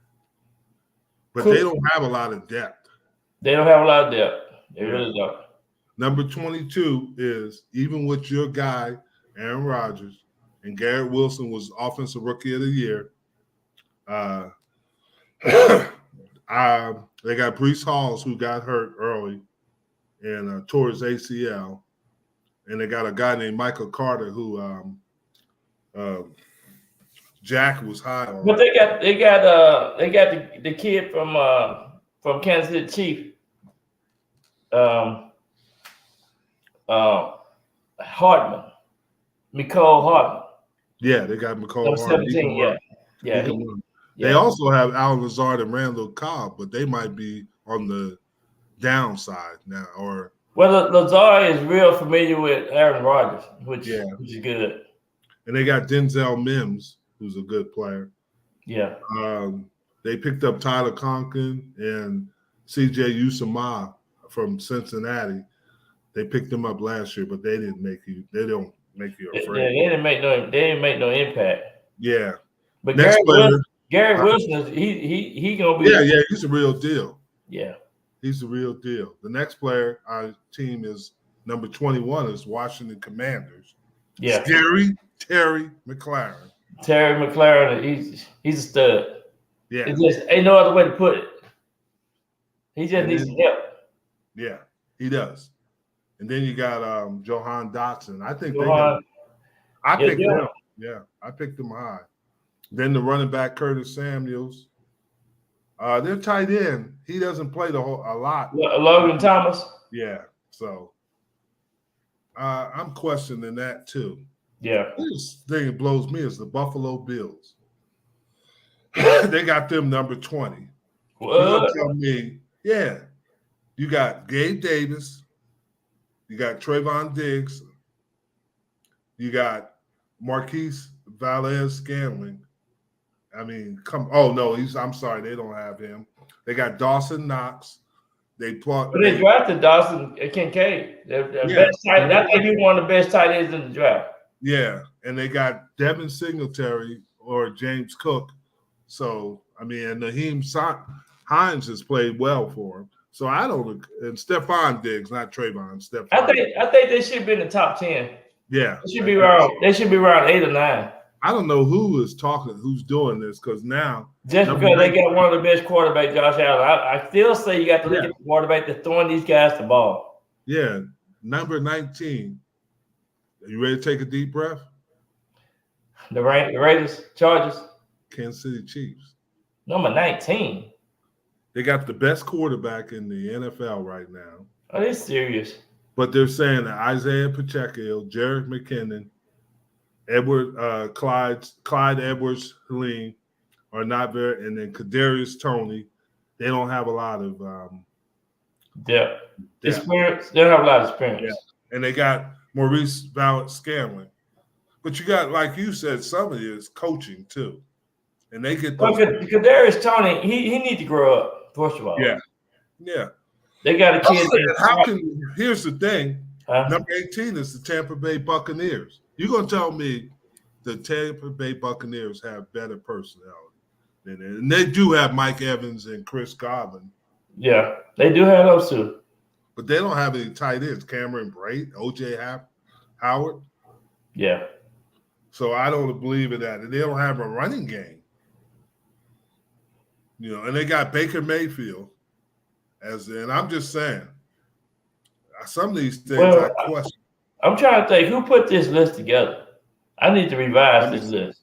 But they don't have a lot of depth. They don't have a lot of depth. They really don't. Number 22 is, even with your guy, Aaron Rodgers, and Garrett Wilson was Offensive Rookie of the Year. They got Breece Hall, who got hurt early and tore his ACL. And they got a guy named Michael Carter who Jack was high on. But they got the kid from Kansas City Chief, Hartman, Mecole Hardman. Yeah, they got Mecole Hardman. 17, yeah. They also have Allen Lazard and Randall Cobb, but they might be on the downside now. Well, Lazard is real familiar with Aaron Rodgers, which is good. And they got Denzel Mims, who's a good player. Yeah. They picked up Tyler Conklin and C.J. Usama from Cincinnati. They picked them up last year, but they don't make you afraid. They didn't make no impact. Yeah. But Gary Wilson, he gonna be. Yeah, he's a real deal. Yeah. He's the real deal. The next player, our team is number 21 is Washington Commanders. Yeah. Scary Terry McLaurin. Terry McLaurin, he's a stud. Yeah. It just ain't no other way to put it. He just needs some help. Yeah, he does. And then you got Johan Dotson. I think I picked him. Yeah, I picked him high. Then the running back Curtis Samuels. Their tight end, he doesn't play a lot. Logan Thomas. Yeah, so I'm questioning that too. Yeah. This thing that blows me is the Buffalo Bills. They got them number 20. What? Tell me, yeah. You got Gabe Davis. You got Trayvon Diggs. You got Marquise Valdes-Scantling. I mean, I'm sorry, they don't have him. They got Dawson Knox. They drafted Dawson Kincaid. Best tight. I think he's one of the best tight ends in the draft. Yeah, and they got Devin Singletary or James Cook. So, I mean, and Naheem Hines has played well for him. So and Stephon Diggs, not Trayvon. I think they should be in the top 10. Yeah. They should be around 8 or 9. I don't know who's doing this because now just because they got one of the best quarterbacks, Josh Allen. I still say you got to look at the quarterback that's throwing these guys the ball. Yeah, number 19. Are you ready to take a deep breath? The Raiders, Chargers, Kansas City Chiefs. Number 19. They got the best quarterback in the NFL right now. Are they serious? But they're saying that Isaiah Pacheco, Jared McKinnon, Clyde Edwards-Helaire are not very, and then Kadarius Toney, they don't have a lot of experience. They don't have a lot of experience. Yeah. And they got Maurice Valdes-Scantling. But you got, like you said, some of it is coaching too. And they get those. Kadarius Toney, he needs to grow up, first of all. Yeah. They got a kid. Here's the thing. Number 18 is the Tampa Bay Buccaneers. You're going to tell me the Tampa Bay Buccaneers have better personality. And they do have Mike Evans and Chris Godwin. Yeah, they do have those two. But they don't have any tight ends. Cameron Brate, O.J. Howard. Yeah. So I don't believe in that. And they don't have a running game. And they got Baker Mayfield. And I'm just saying, some of these things I question. I'm trying to think who put this list together. I need to revise this list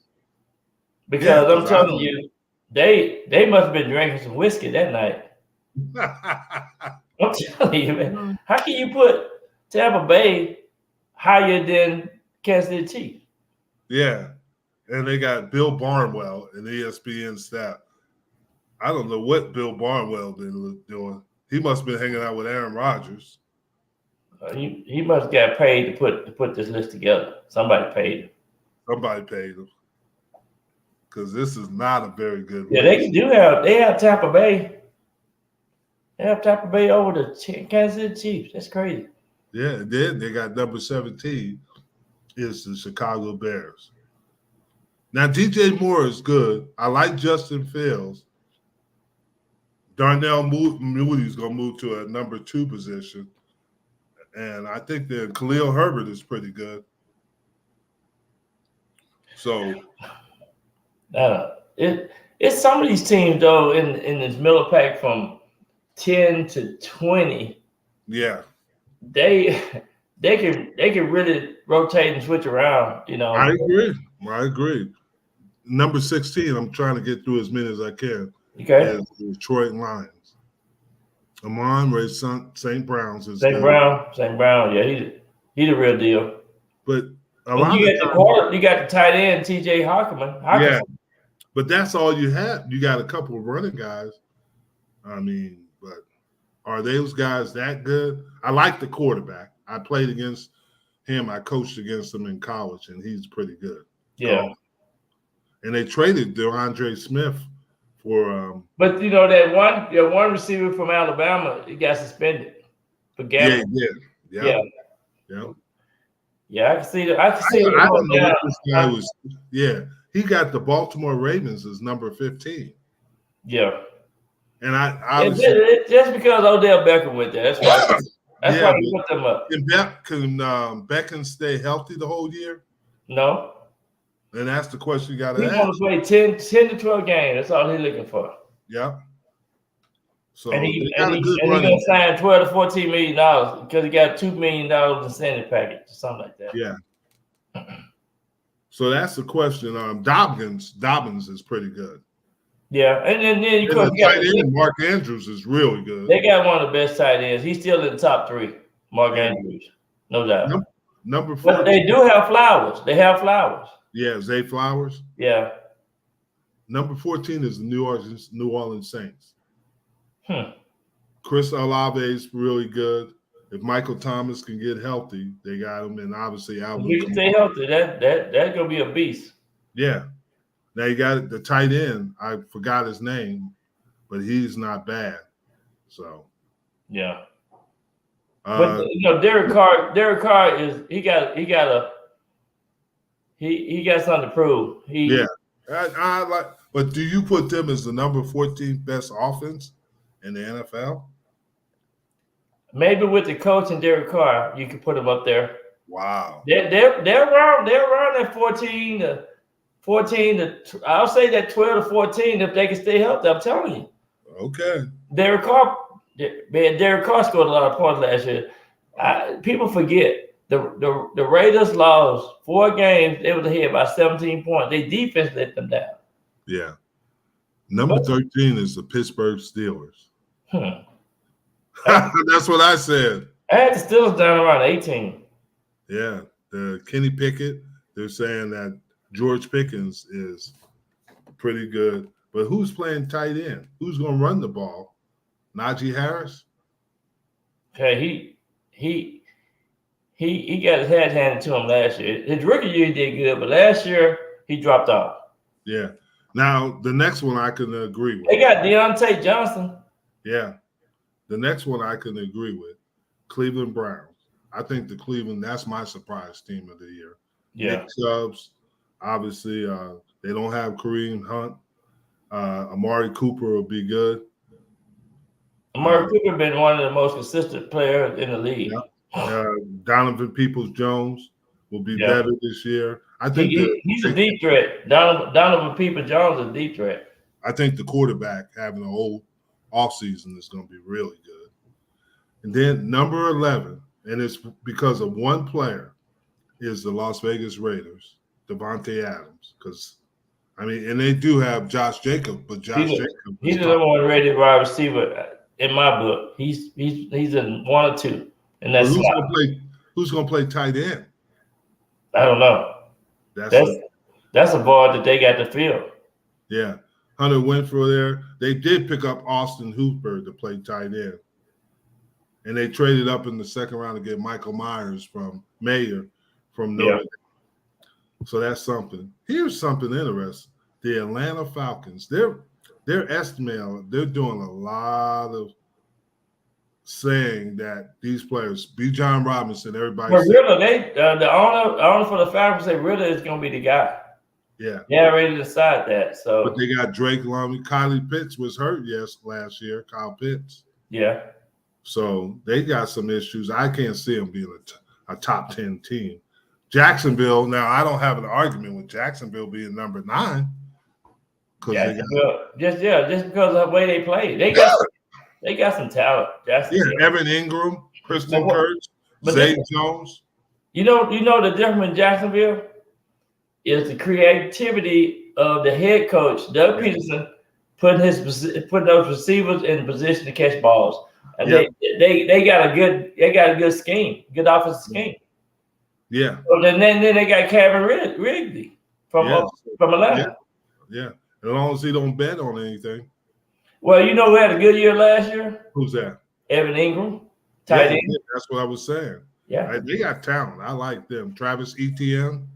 because I'm telling you, they must have been drinking some whiskey that night. I'm telling you, man. How can you put Tampa Bay higher than Kansas City Chiefs? Yeah, and they got Bill Barnwell and ESPN staff. I don't know what Bill Barnwell been doing. He must have been hanging out with Aaron Rodgers. He must get paid to put this list together. Somebody paid him. Somebody paid him because this is not a very good. Yeah, list. They have Tampa Bay. They have Tampa Bay over the Kansas City Chiefs. That's crazy. Yeah, they got number 17 is the Chicago Bears. Now DJ Moore is good. I like Justin Fields. Darnell Moody's going to move to a number 2 position. And I think that Khalil Herbert is pretty good. So it's some of these teams though in this middle pack from 10 to 20. Yeah. They can really rotate and switch around, I agree. Number 16, I'm trying to get through as many as I can. Okay. Is the Detroit Lions. Amon-Ra St. Brown's is St. Brown, yeah, he's the real deal. But you got the tight end, T.J. Hockenson. Yeah, but that's all you have. You got a couple of running guys. I mean, but are those guys that good? I like the quarterback. I played against him. I coached against him in college, and he's pretty good. Yeah. And they traded DeAndre Smith for but that one receiver from Alabama, he got suspended for gambling. Yeah. Yeah, I can see that. I don't know what this guy was. Yeah, he got the Baltimore Ravens as number 15. Yeah, and just because Odell Beckham went there, that's why. That's why we put them up. Can Beckham stay healthy the whole year? No. And that's the question you got to ask. He's going to play 10 to 12 games. That's all he's looking for. Yeah. So he's going to sign $12 to $14 million because he got $2 million incentive package or something like that. Yeah. So that's the question. Dobbins is pretty good. Yeah, and then you got tight end, Mark Andrews is really good. They got one of the best tight ends. He's still in the top 3. Mark Andrews, no doubt. Number 4. But they do have Flowers. They have Flowers. Yeah, Zay Flowers. Yeah. Number 14 is the New Orleans Saints. Chris Olave is really good. If Michael Thomas can get healthy, they got him, and obviously Alvin. He can stay healthy. That's gonna be a beast. Yeah. Now you got the tight end. I forgot his name, but he's not bad. So. Yeah. But Derek Carr is he got something to prove. I like. But do you put them as the number 14th best offense in the NFL? Maybe with the coach and Derek Carr, you could put them up there. Wow. They're around that 14 to I'll say that 12 to 14 if they can stay healthy. I'm telling you. Okay. Derek Carr scored a lot of points last year. People forget the Raiders lost 4 games. They was ahead by 17 points. Their defense let them down. Yeah. Number 13 is the Pittsburgh Steelers. That's what I said. I had the Steelers down around 18. Yeah. The Kenny Pickett, they're saying that George Pickens is pretty good. But who's playing tight end? Who's going to run the ball? Najee Harris? Okay, he got his head handed to him last year. His rookie year he did good, but last year he dropped off. Yeah. Now, the next one I can agree with. They got Deontay Johnson. Yeah. The next one I can agree with. Cleveland Browns. I think that's my surprise team of the year. Yeah. Nick Chubbs, obviously, they don't have Kareem Hunt. Amari Cooper will be good. Amari Cooper been one of the most consistent players in the league. Yeah. Donovan Peoples-Jones will be better this year. I think he's a deep threat. Donovan Peoples-Jones is a deep threat. I think the quarterback having a whole offseason is going to be really good. And then number 11, and it's because of one player, is the Las Vegas Raiders, Devontae Adams. Because, and they do have Josh Jacobs, but He's the number 1 rated wide receiver in my book. He's in 1 or 2. And that's who's going to play tight end? I don't know. That's a ball that they got to fill. Yeah. Hunter Winfrey there. They did pick up Austin Hooper to play tight end. And they traded up in the second round to get Michael Myers from Notre Dame. So that's something. Here's something interesting. The Atlanta Falcons, they're estimating, they're doing a lot of saying that these players, Bijan Robinson, everybody. But Ritter, the owner for the Falcons say Ritter is going to be the guy. Yeah. They already decided that. So, but they got Drake London. Kylie Pitts was hurt last year. Kyle Pitts. Yeah. So they got some issues. I can't see them being a top 10 team. Jacksonville. Now I don't have an argument with Jacksonville being number 9. Just because of the way they play, they got some talent. Evan Ingram, Kristen Kurtz, Zay Jones. You know the difference in Jacksonville is the creativity of the head coach, Doug Peterson, putting those receivers in position to catch balls. And they got a good scheme, good offensive scheme. Yeah. So then they got Kevin Ridley from Atlanta. Yeah. As long as he don't bet on anything. Well, who had a good year last year? Who's that? Evan Ingram, tight end. Yeah, that's what I was saying. Yeah. They got talent. I like them. Travis Etienne.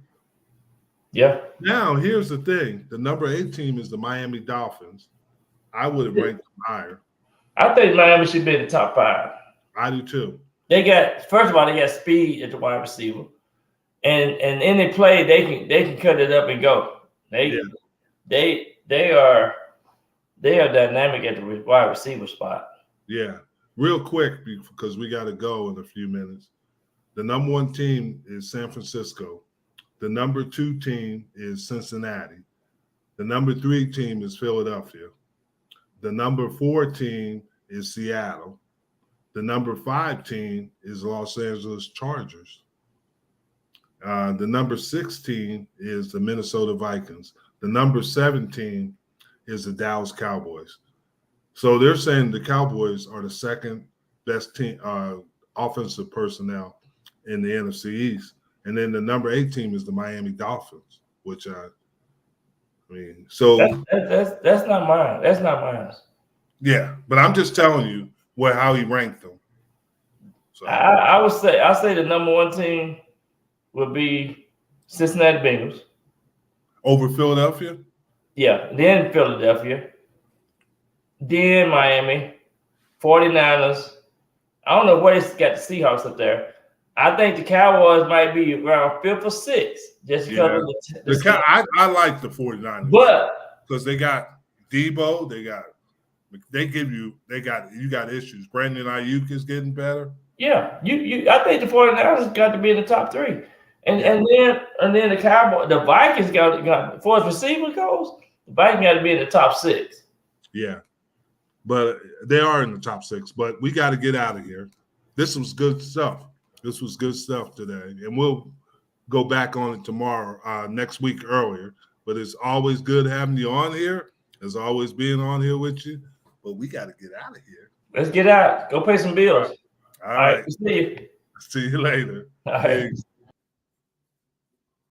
Yeah. Now, here's the thing. The number 8 team is the Miami Dolphins. I would have ranked them higher. I think Miami should be in the top 5. I do too. First of all, they got speed at the wide receiver. And in they play, they can cut it up and go. They are dynamic at the wide receiver spot. Yeah. Real quick, because we got to go in a few minutes. The number 1 team is San Francisco. The number 2 team is Cincinnati. The number 3 team is Philadelphia. The number 4 team is Seattle. The number 5 team is Los Angeles Chargers. The number 6 team is the Minnesota Vikings. The number 7 team is the Dallas Cowboys. So they're saying the Cowboys are the second best team, offensive personnel in the NFC East. And then the number 8 team is the Miami Dolphins, which so that's not mine. That's not mine. Yeah, but I'm just telling you how he ranked them. So I say the number 1 team would be Cincinnati Bengals. Over Philadelphia? Yeah, then Philadelphia. Then Miami, 49ers. I don't know where it's got the Seahawks up there. I think the Cowboys might be around 5th or 6th just because of I like the 49ers. But because they got Debo, you got issues. Brandon Ayuk is getting better. Yeah, I think the 49ers got to be in the top 3. And then the Cowboys, the Vikings got as far as receiver goes, the Vikings got to be in the top 6. Yeah, but they are in the top 6. But we got to get out of here. This was good stuff. This was good stuff today, and we'll go back on it tomorrow, next week earlier. But it's always good having you on here. It's always being on here with you. But we got to get out of here. Let's get out. Go pay some bills. All right. See you. See you later. All right. Thanks.